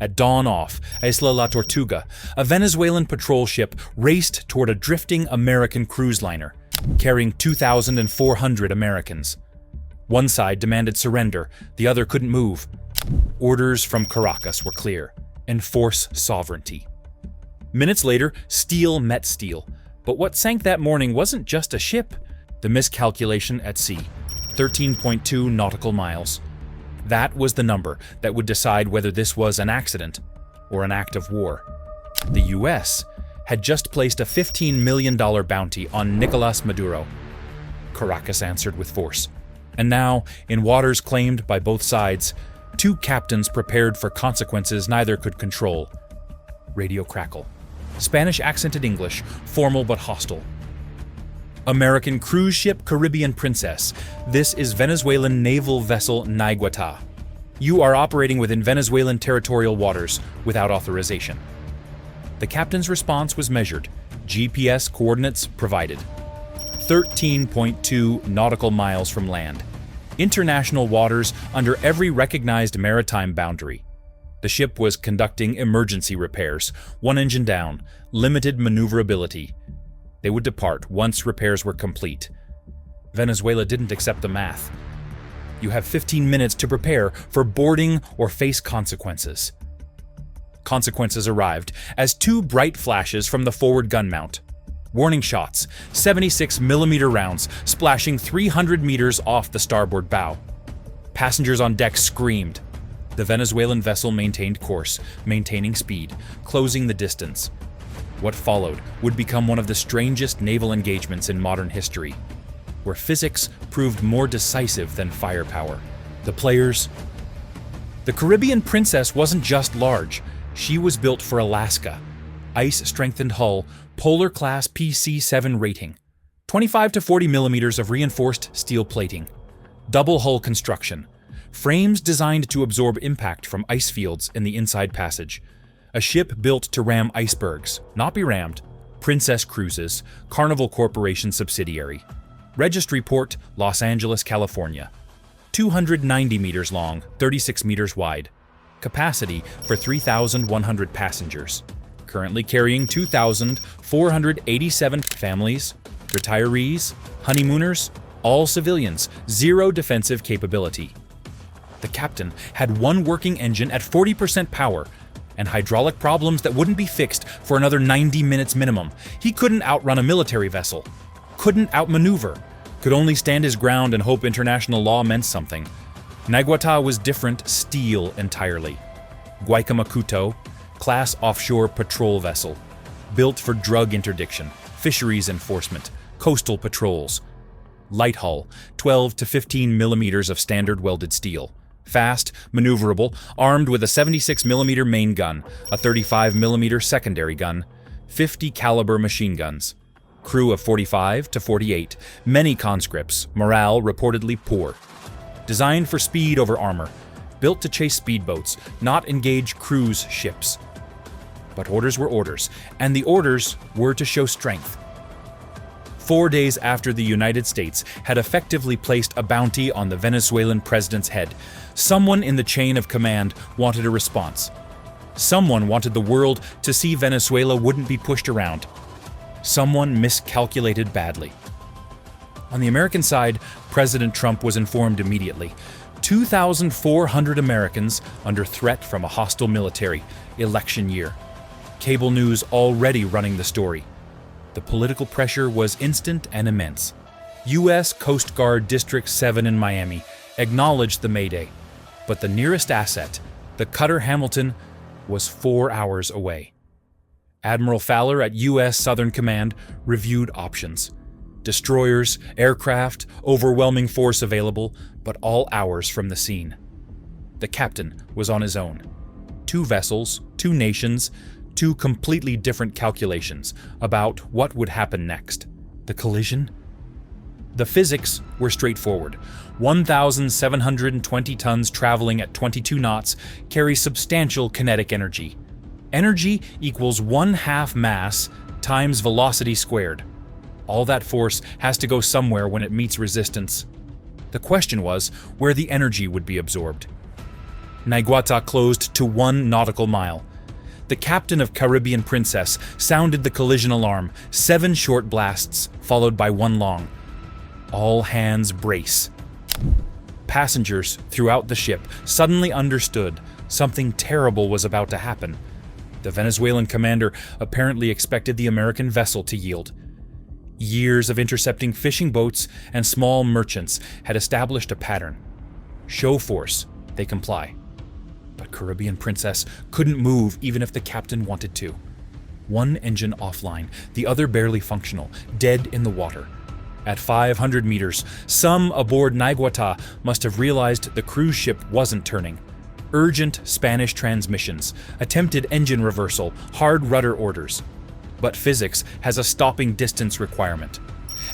At dawn off Isla La Tortuga, a Venezuelan patrol ship raced toward a drifting American cruise liner, carrying 2,400 Americans. One side demanded surrender, the other couldn't move. Orders from Caracas were clear: enforce sovereignty. Minutes later, steel met steel. But what sank that morning wasn't just a ship. The miscalculation at sea, 13.2 nautical miles. That was the number that would decide whether this was an accident or an act of war. The US had just placed a $15 million bounty on Nicolas Maduro. Caracas answered with force. And now, in waters claimed by both sides, two captains prepared for consequences neither could control. Radio crackle. Spanish accented English, formal but hostile. American cruise ship Caribbean Princess. This is Venezuelan naval vessel Naiguatá. You are operating within Venezuelan territorial waters without authorization. The captain's response was measured. GPS coordinates provided. 13.2 nautical miles from land. International waters under every recognized maritime boundary. The ship was conducting emergency repairs, one engine down, limited maneuverability. They would depart once repairs were complete. Venezuela didn't accept the math. You have 15 minutes to prepare for boarding or face consequences. Consequences arrived as two bright flashes from the forward gun mount. Warning shots, 76mm rounds splashing 300 meters off the starboard bow. Passengers on deck screamed. The Venezuelan vessel maintained course, maintaining speed, closing the distance. What followed would become one of the strangest naval engagements in modern history, where physics proved more decisive than firepower. The players. The Caribbean Princess wasn't just large, she was built for Alaska. Ice-strengthened hull, Polar Class PC-7 rating, 25 to 40 millimeters of reinforced steel plating, double hull construction, frames designed to absorb impact from ice fields in the inside passage. A ship built to ram icebergs, not be rammed. Princess Cruises, Carnival Corporation subsidiary. Registry port, Los Angeles, California. 290 meters long, 36 meters wide. Capacity for 3,100 passengers. Currently carrying 2,487 families, retirees, honeymooners, all civilians, zero defensive capability. The captain had one working engine at 40% power, and hydraulic problems that wouldn't be fixed for another 90 minutes minimum. He couldn't outrun a military vessel, couldn't outmaneuver, could only stand his ground and hope international law meant something. Naiguatá was different steel entirely. Guaycamacuto, class offshore patrol vessel, built for drug interdiction, fisheries enforcement, coastal patrols. Light hull, 12 to 15 millimeters of standard welded steel. Fast, maneuverable, armed with a 76mm main gun, a 35mm secondary gun, 50 caliber machine guns. Crew of 45 to 48, many conscripts, morale reportedly poor. Designed for speed over armor, built to chase speedboats, not engage cruise ships. But orders were orders, and the orders were to show strength. 4 days after the United States had effectively placed a bounty on the Venezuelan president's head, someone in the chain of command wanted a response. Someone wanted the world to see Venezuela wouldn't be pushed around. Someone miscalculated badly. On the American side, President Trump was informed immediately. 2,400 Americans under threat from a hostile military, election year. Cable news already running the story. The political pressure was instant and immense. U.S. Coast Guard District 7 in Miami acknowledged the Mayday, but the nearest asset, the cutter Hamilton, was 4 hours away. Admiral Fowler at U.S. Southern Command reviewed options. Destroyers, aircraft, overwhelming force available, but all hours from the scene. The captain was on his own. 2 vessels, 2 nations, 2 completely different calculations about what would happen next. The collision? The physics were straightforward. 1,720 tons traveling at 22 knots carry substantial kinetic energy. Energy equals 1/2 mass times velocity squared. All that force has to go somewhere when it meets resistance. The question was where the energy would be absorbed. Naiguata closed to 1 nautical mile. The captain of Caribbean Princess sounded the collision alarm, 7 short blasts, followed by 1 long. All hands brace. Passengers throughout the ship suddenly understood something terrible was about to happen. The Venezuelan commander apparently expected the American vessel to yield. Years of intercepting fishing boats and small merchants had established a pattern. Show force, they comply. But Caribbean Princess couldn't move even if the captain wanted to. 1 engine offline, the other barely functional, dead in the water. At 500 meters, some aboard Naiguata must have realized the cruise ship wasn't turning. Urgent Spanish transmissions, attempted engine reversal, hard rudder orders. But physics has a stopping distance requirement.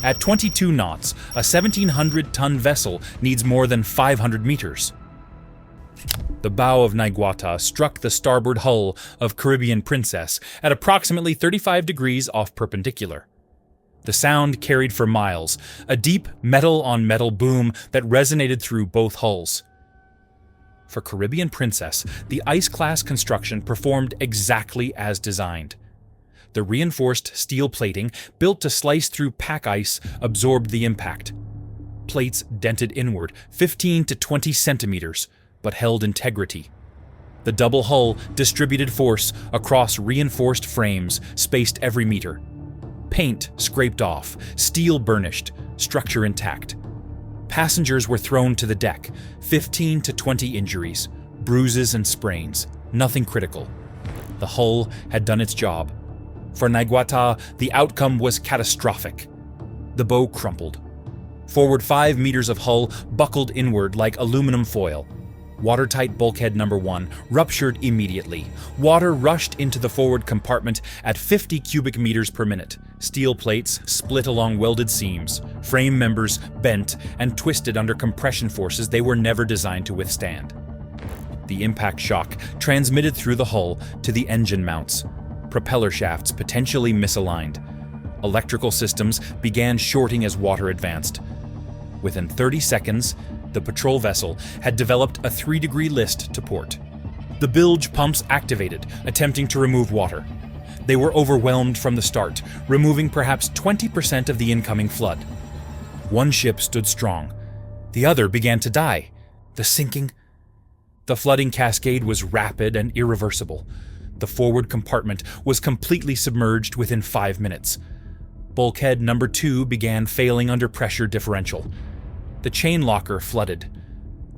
At 22 knots, a 1,700-ton vessel needs more than 500 meters. The bow of Naiguata struck the starboard hull of Caribbean Princess at approximately 35 degrees off perpendicular. The sound carried for miles, a deep metal-on-metal boom that resonated through both hulls. For Caribbean Princess, the ice-class construction performed exactly as designed. The reinforced steel plating, built to slice through pack ice, absorbed the impact. Plates dented inward, 15 to 20 centimeters, but held integrity. The double hull distributed force across reinforced frames, spaced every meter. Paint scraped off, steel burnished, structure intact. Passengers were thrown to the deck, 15 to 20 injuries, bruises and sprains, nothing critical. The hull had done its job. For Naiguata, the outcome was catastrophic. The bow crumpled. Forward 5 meters of hull buckled inward like aluminum foil. Watertight bulkhead number 1 ruptured immediately. Water rushed into the forward compartment at 50 cubic meters per minute. Steel plates split along welded seams. Frame members bent and twisted under compression forces they were never designed to withstand. The impact shock transmitted through the hull to the engine mounts. Propeller shafts potentially misaligned. Electrical systems began shorting as water advanced. Within 30 seconds, the patrol vessel had developed a 3-degree list to port. The bilge pumps activated, attempting to remove water. They were overwhelmed from the start, removing perhaps 20% of the incoming flood. One ship stood strong. The other began to die. The sinking. The flooding cascade was rapid and irreversible. The forward compartment was completely submerged within 5 minutes. Bulkhead number 2 began failing under pressure differential. The chain locker flooded.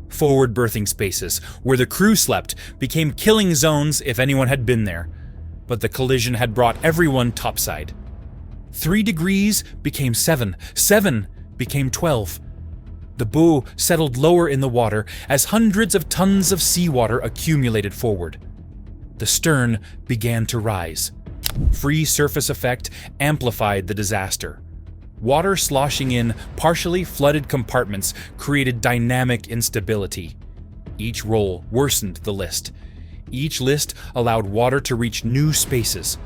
Forward berthing spaces, where the crew slept, became killing zones if anyone had been there. But the collision had brought everyone topside. 3 degrees became 7. 7 became 12. The bow settled lower in the water as hundreds of tons of seawater accumulated forward. The stern began to rise. Free surface effect amplified the disaster. Water sloshing in partially flooded compartments created dynamic instability. Each roll worsened the list. Each list allowed water to reach new spaces.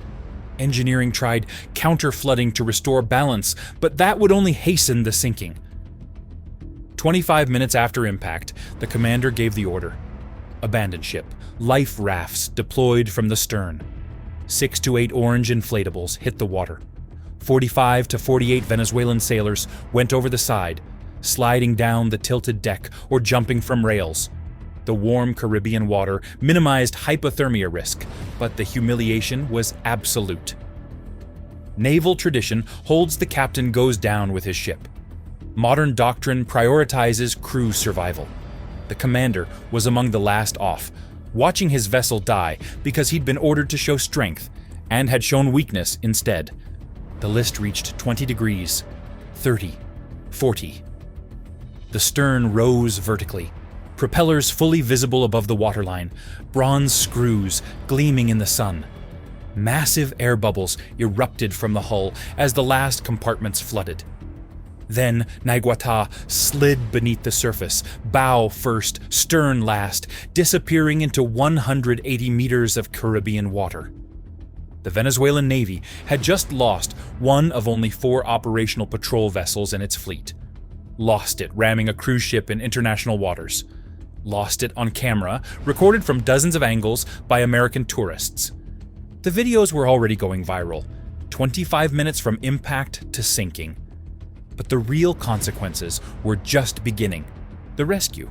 Engineering tried counter-flooding to restore balance, but that would only hasten the sinking. 25 minutes after impact, the commander gave the order. Abandon ship. Life rafts deployed from the stern. 6 to 8 orange inflatables hit the water. 45 to 48 Venezuelan sailors went over the side, sliding down the tilted deck or jumping from rails. The warm Caribbean water minimized hypothermia risk, but the humiliation was absolute. Naval tradition holds the captain goes down with his ship. Modern doctrine prioritizes crew survival. The commander was among the last off, watching his vessel die because he'd been ordered to show strength and had shown weakness instead. The list reached 20 degrees, 30, 40. The stern rose vertically, propellers fully visible above the waterline, bronze screws gleaming in the sun. Massive air bubbles erupted from the hull as the last compartments flooded. Then Naiguata slid beneath the surface, bow first, stern last, disappearing into 180 meters of Caribbean water. The Venezuelan Navy had just lost one of only 4 operational patrol vessels in its fleet. Lost it ramming a cruise ship in international waters. lost it on camera, recorded from dozens of angles by American tourists. The videos were already going viral, 25 minutes from impact to sinking. But the real consequences were just beginning: the rescue.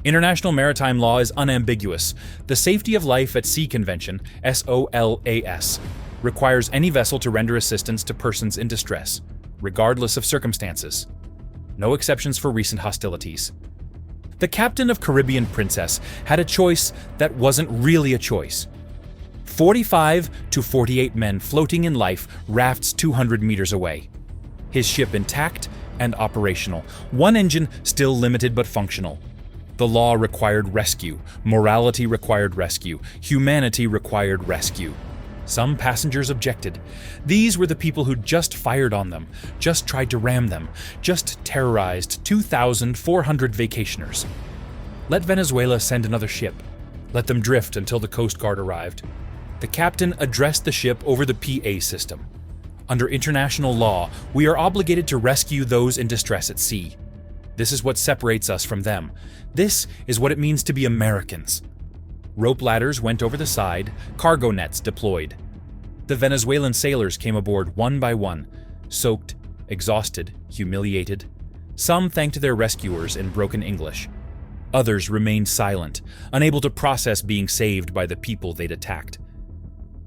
International maritime law is unambiguous. The Safety of Life at Sea Convention, SOLAS, requires any vessel to render assistance to persons in distress, regardless of circumstances. No exceptions for recent hostilities. The captain of Caribbean Princess had a choice that wasn't really a choice. 45 to 48 men floating in life rafts 200 meters away. His ship intact and operational, one engine still limited but functional. The law required rescue, morality required rescue, humanity required rescue. Some passengers objected. These were the people who just fired on them, just tried to ram them, just terrorized 2,400 vacationers. Let Venezuela send another ship. Let them drift until the Coast Guard arrived. The captain addressed the ship over the PA system. Under international law, we are obligated to rescue those in distress at sea. This is what separates us from them. This is what it means to be Americans. Rope ladders went over the side, cargo nets deployed. The Venezuelan sailors came aboard one by one, soaked, exhausted, humiliated. Some thanked their rescuers in broken English. Others remained silent, unable to process being saved by the people they'd attacked.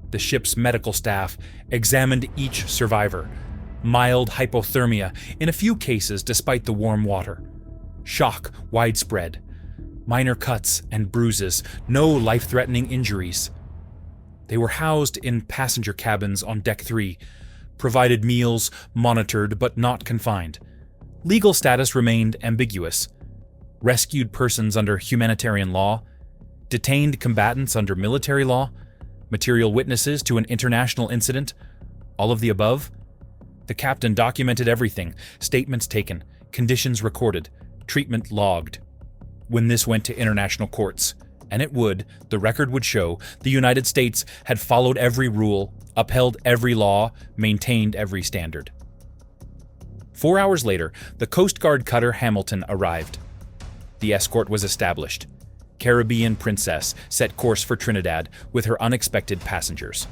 The ship's medical staff examined each survivor. Mild hypothermia, in a few cases despite the warm water. Shock widespread. Minor cuts and bruises, no life-threatening injuries. They were housed in passenger cabins on Deck 3, provided meals, monitored but not confined. Legal status remained ambiguous. Rescued persons under humanitarian law, detained combatants under military law, material witnesses to an international incident, all of the above. The captain documented everything, statements taken, conditions recorded, treatment logged. When this went to international courts, and it would, the record would show the United States had followed every rule, upheld every law, maintained every standard. 4 hours later, the Coast Guard cutter Hamilton arrived. The escort was established. Caribbean Princess set course for Trinidad with her unexpected passengers.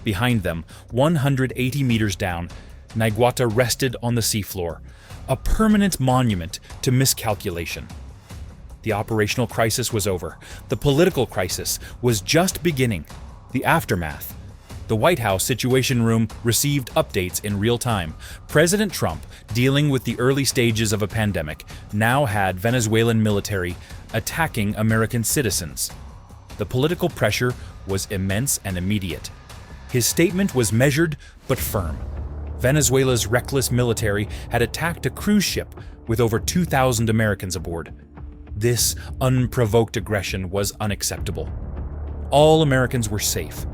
Behind them, 180 meters down, Naiguata rested on the seafloor, a permanent monument to miscalculation. The operational crisis was over. The political crisis was just beginning. The aftermath. The White House Situation Room received updates in real time. President Trump, dealing with the early stages of a pandemic, now had Venezuelan military attacking American citizens. The political pressure was immense and immediate. His statement was measured but firm. Venezuela's reckless military had attacked a cruise ship with over 2,000 Americans aboard. This unprovoked aggression was unacceptable. All Americans were safe.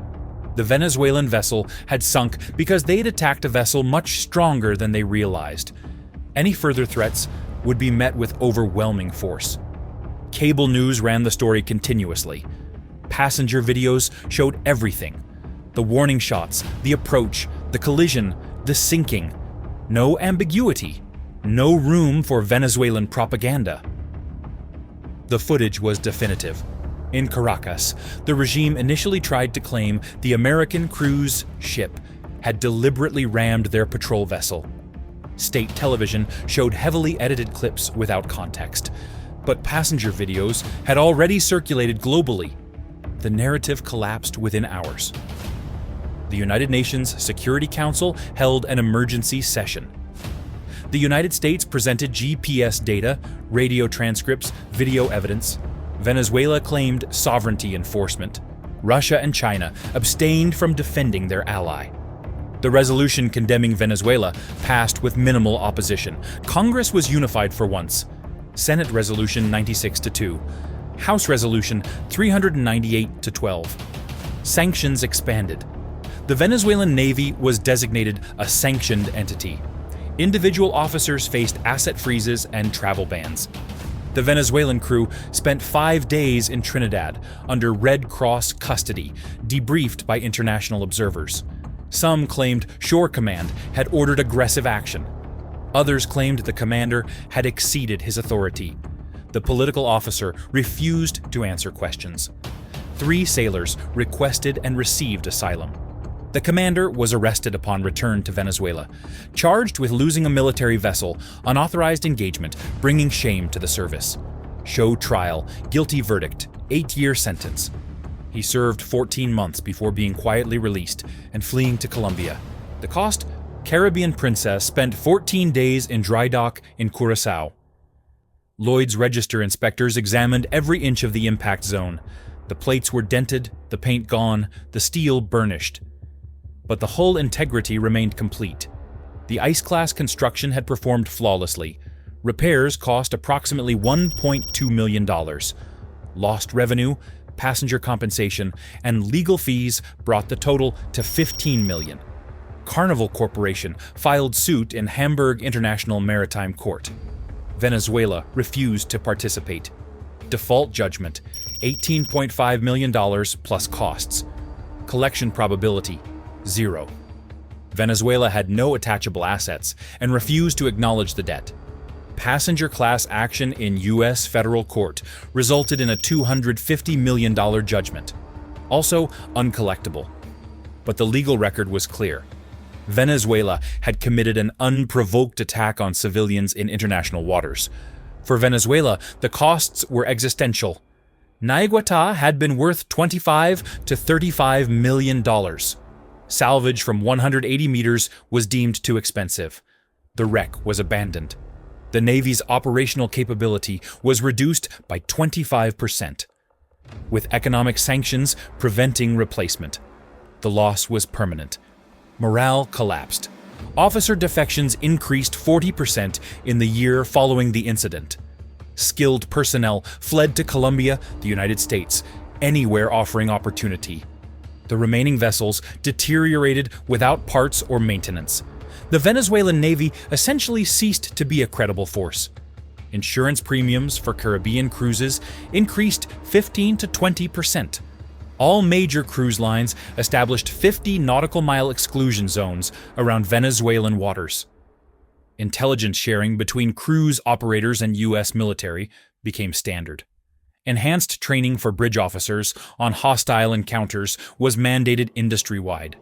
The Venezuelan vessel had sunk because they had attacked a vessel much stronger than they realized. Any further threats would be met with overwhelming force. Cable news ran the story continuously. Passenger videos showed everything. The warning shots, the approach, the collision, the sinking. No ambiguity. No room for Venezuelan propaganda. The footage was definitive. In Caracas, the regime initially tried to claim the American cruise ship had deliberately rammed their patrol vessel. State television showed heavily edited clips without context, but passenger videos had already circulated globally. The narrative collapsed within hours. The United Nations Security Council held an emergency session. The United States presented GPS data, radio transcripts, video evidence. Venezuela claimed sovereignty enforcement. Russia and China abstained from defending their ally. The resolution condemning Venezuela passed with minimal opposition. Congress was unified for once. Senate Resolution 96-2. House Resolution 398-12. Sanctions expanded. The Venezuelan Navy was designated a sanctioned entity. Individual officers faced asset freezes and travel bans. The Venezuelan crew spent 5 days in Trinidad under Red Cross custody, debriefed by international observers. Some claimed Shore Command had ordered aggressive action. Others claimed the commander had exceeded his authority. The political officer refused to answer questions. 3 sailors requested and received asylum. The commander was arrested upon return to Venezuela, charged with losing a military vessel, unauthorized engagement, bringing shame to the service. Show trial, guilty verdict, 8-year sentence. He served 14 months before being quietly released and fleeing to Colombia. The cost? Caribbean Princess spent 14 days in dry dock in Curaçao. Lloyd's Register inspectors examined every inch of the impact zone. The plates were dented, the paint gone, the steel burnished. But the hull integrity remained complete. The ice-class construction had performed flawlessly. Repairs cost approximately $1.2 million. Lost revenue, passenger compensation, and legal fees brought the total to $15 million. Carnival Corporation filed suit in Hamburg International Maritime Court. Venezuela refused to participate. Default judgment, $18.5 million plus costs. Collection probability, 0. Venezuela had no attachable assets and refused to acknowledge the debt. Passenger class action in U.S. federal court resulted in a $250 million judgment, also uncollectible. But the legal record was clear. Venezuela had committed an unprovoked attack on civilians in international waters. For Venezuela, the costs were existential. Naiguatá had been worth $25 to $35 million. Salvage from 180 meters was deemed too expensive. The wreck was abandoned. The Navy's operational capability was reduced by 25%, with economic sanctions preventing replacement. The loss was permanent. Morale collapsed. Officer defections increased 40% in the year following the incident. Skilled personnel fled to Colombia, the United States, anywhere offering opportunity. The remaining vessels deteriorated without parts or maintenance. The Venezuelan Navy essentially ceased to be a credible force. Insurance premiums for Caribbean cruises increased 15 to 20%. All major cruise lines established 50 nautical mile exclusion zones around Venezuelan waters. Intelligence sharing between cruise operators and U.S. military became standard. Enhanced training for bridge officers on hostile encounters was mandated industry-wide.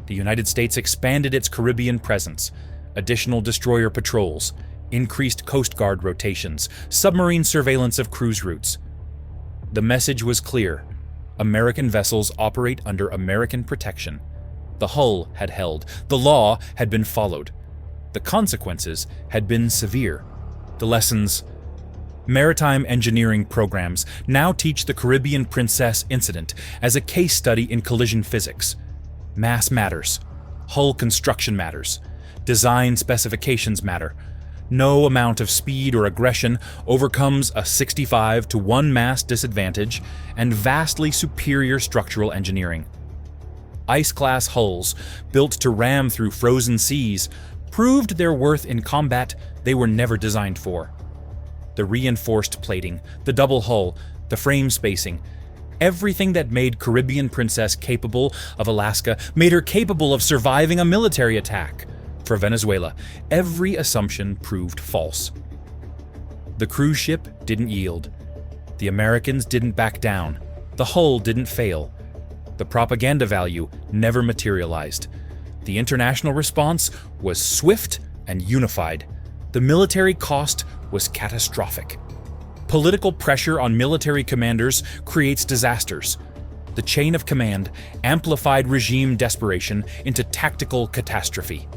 The United States expanded its Caribbean presence, additional destroyer patrols, increased Coast Guard rotations, submarine surveillance of cruise routes. The message was clear. American vessels operate under American protection. The hull had held. The law had been followed. The consequences had been severe. The lessons: maritime engineering programs now teach the Caribbean Princess incident as a case study in collision physics. Mass matters. Hull construction matters. Design specifications matter. No amount of speed or aggression overcomes a 65 to 1 mass disadvantage and vastly superior structural engineering. Ice-class hulls, built to ram through frozen seas, proved their worth in combat they were never designed for. The reinforced plating, the double hull, the frame spacing, everything that made Caribbean Princess capable of Alaska made her capable of surviving a military attack. For Venezuela, every assumption proved false. The cruise ship didn't yield. The Americans didn't back down. The hull didn't fail. The propaganda value never materialized. The international response was swift and unified. The military cost was catastrophic. Political pressure on military commanders creates disasters. The chain of command amplified regime desperation into tactical catastrophe.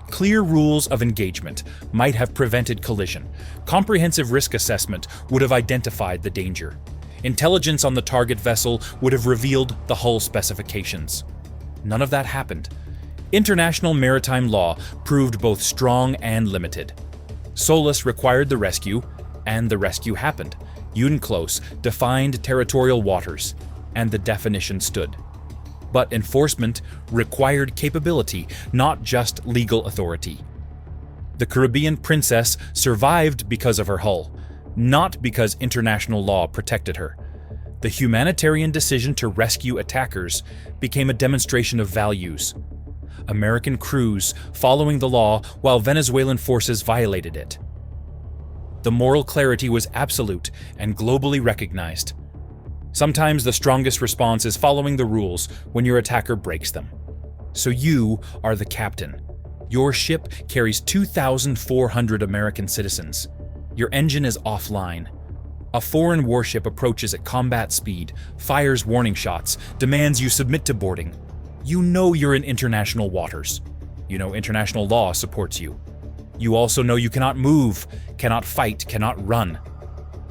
Clear rules of engagement might have prevented collision. Comprehensive risk assessment would have identified the danger. Intelligence on the target vessel would have revealed the hull specifications. None of that happened. International maritime law proved both strong and limited. SOLAS required the rescue, and the rescue happened. UNCLOS defined territorial waters, and the definition stood. But enforcement required capability, not just legal authority. The Caribbean Princess survived because of her hull, not because international law protected her. The humanitarian decision to rescue attackers became a demonstration of values. American crews following the law while Venezuelan forces violated it. The moral clarity was absolute and globally recognized. Sometimes the strongest response is following the rules when your attacker breaks them. So you are the captain. Your ship carries 2,400 American citizens. Your engine is offline. A foreign warship approaches at combat speed, fires warning shots, demands you submit to boarding. You know you're in international waters. You know international law supports you. You also know you cannot move, cannot fight, cannot run.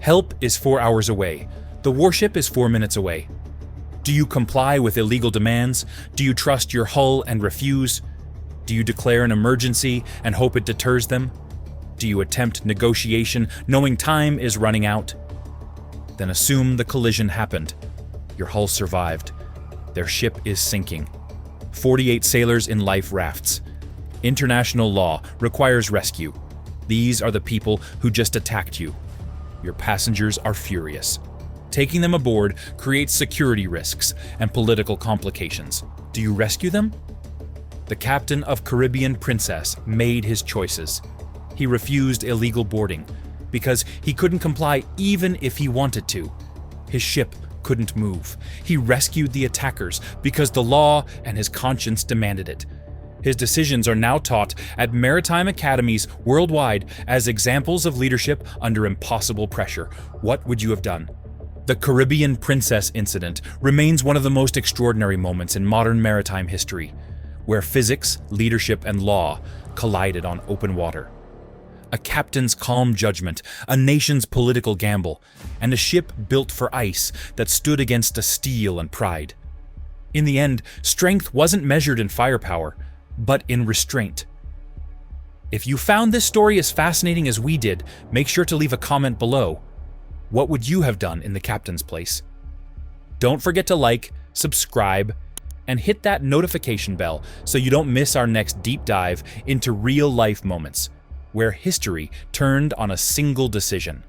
Help is 4 hours away. The warship is 4 minutes away. Do you comply with illegal demands? Do you trust your hull and refuse? Do you declare an emergency and hope it deters them? Do you attempt negotiation knowing time is running out? Then assume the collision happened. Your hull survived. Their ship is sinking. 48 sailors in life rafts. International law requires rescue. These are the people who just attacked you. Your passengers are furious. Taking them aboard creates security risks and political complications. Do you rescue them? The captain of Caribbean Princess made his choices. He refused illegal boarding because he couldn't comply even if he wanted to. His ship couldn't move. He rescued the attackers because the law and his conscience demanded it. His decisions are now taught at maritime academies worldwide as examples of leadership under impossible pressure. What would you have done? The Caribbean Princess incident remains one of the most extraordinary moments in modern maritime history, where physics, leadership, and law collided on open water. A captain's calm judgment, a nation's political gamble, and a ship built for ice that stood against a steel and pride. In the end, strength wasn't measured in firepower, but in restraint. If you found this story as fascinating as we did, make sure to leave a comment below. What would you have done in the captain's place? Don't forget to like, subscribe, and hit that notification bell so you don't miss our next deep dive into real-life moments where history turned on a single decision.